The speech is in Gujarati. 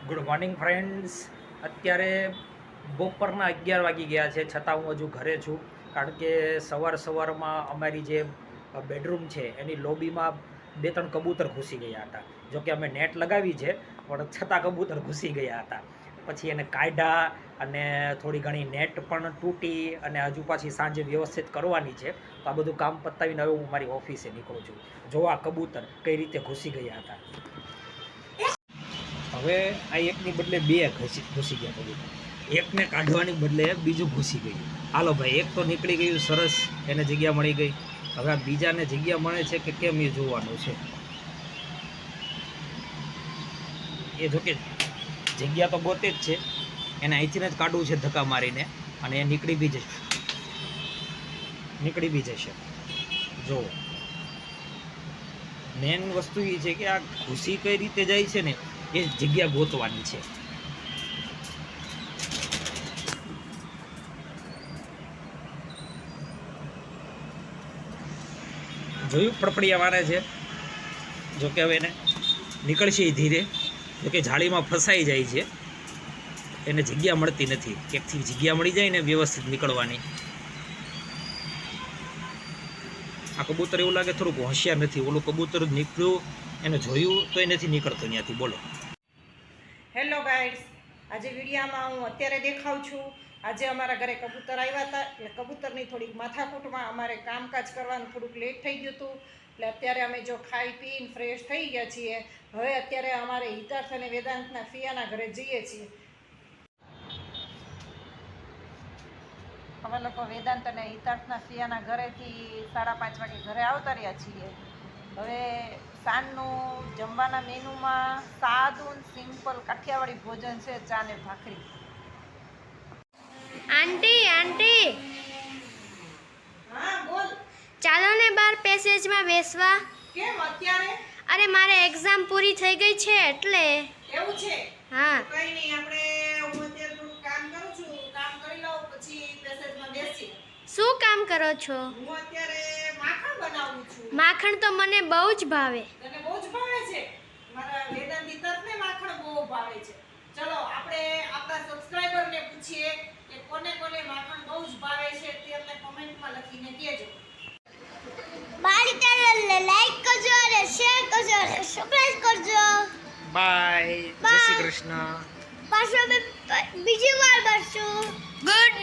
Good morning friends. અત્યારે બપોરના 11 વાગી ગયા છે, છતાં હું હજુ ઘરે છું. કારણ કે સવારમાં અમારી જે બેડરૂમ છે એની લોબીમાં 2-3 કબૂતર ઘૂસી ગયા હતા. જોકે અમે નેટ લગાવી છે, પણ છતાં કબૂતર ઘૂસી ગયા હતા. પછી એને કાઢ્યા અને થોડી ઘણી નેટ પણ તૂટી અને હજુ પાછી સાંજે વ્યવસ્થિત કરવાની છે. તો આ બધું કામ પતાવીને હવે હું મારી ઓફિસે નીકળું છું. જો આ કબૂતર કઈ રીતે ઘૂસી ગયા હતા. હવે આ એકની બદલે 2 ઘૂસી ગયા કબૂતર. એકને કાઢવાની બદલે બીજું ઘૂસી ગયું. હાલો ભાઈ, એક તો નીકળી ગયું, સરસ, એને જગ્યા મળી ગઈ. હવે આ બીજાને જગ્યા મળે છે કે કેમ એ જોવાનું છે. એ જોકે જગ્યા તો ગોતે જ છે, એને અહીંથી જ કાઢવું છે ધક્કા મારીને, અને એ નીકળી બી જશે. જો મેન વસ્તુ એ છે કે આ ઘૂસી કઈ રીતે જાય છે ને, એ જગ્યા ગોતવાની છે. જોયું, ફડફડિયા મારે છે. જોકે હવે એને નીકળશે ધીરે, જોકે જાળીમાં ફસાઈ જાય છે, એને જગ્યા મળતી નથી. ક્યાંકથી જગ્યા મળી જાય ને વ્યવસ્થિત નીકળવાની. આ કબૂતર એવું લાગે થોડુંક હોશિયાર નથી. ઓલું કબૂતર નીકળ્યું, એને જોયું તો એ નથી નીકળતો ત્યાંથી. બોલો. હેલો ગાઈડ્સ, આજે વિડીયામાં હું અત્યારે દેખાઉં છું. આજે અમારા ઘરે કબૂતર આવ્યા હતા, એટલે કબૂતરની થોડીક માથાકૂટમાં અમારે કામકાજ કરવાનું થોડુંક લેટ થઈ ગયું હતું. એટલે અત્યારે અમે જો ખાઈ પીને ફ્રેશ થઈ ગયા છીએ. હવે અત્યારે અમારે હિતાર્થ અને વેદાંતના ફિયાના ઘરે જઈએ છીએ. અમે લોકો વેદાંત અને હિતાર્થના ફિયાના ઘરેથી 5:30 વાગે ઘરે આવતા રહ્યા છીએ. હવે સાંજનું જમવાના મેનુમાં સાદું સિમ્પલ કાઠિયાવાડી ભોજન છે, ચા ને ભાખરી. આંટી હા બોલ. ચાલો ને બહાર પેસેજમાં બેસવા. કેમ અત્યારે? અરે મારે એક્ઝામ પૂરી થઈ ગઈ છે એટલે. એવું છે? હા. કઈ નહીં, આપણે હું અત્યારે થોડું કામ કરું છું, કામ કરી લઉં પછી પેસેજમાં બેસી. શું કામ કરો છો? હું અત્યારે માખણ બનાવું છું. માખણ તો મને બહુ જ ભાવે. તને બહુ જ ભાવે છે? મારા વેદાંત તરફને માખણ બહુ ભાવે છે. ચલો આપણે આપણા સબસ્ક્રાઇબરને પૂછીએ કે કોને કોને માખણ બહુ જ ભાવે છે, તે અમને કમેન્ટમાં લખીને કહેજો. મારી ચેનલને લાઈક કરજો અને શેર કરજો અને સબસ્ક્રાઇબ કરજો. બાય. જય શ્રી કૃષ્ણ. પાછો બીજી વાર મળશું. ગુડ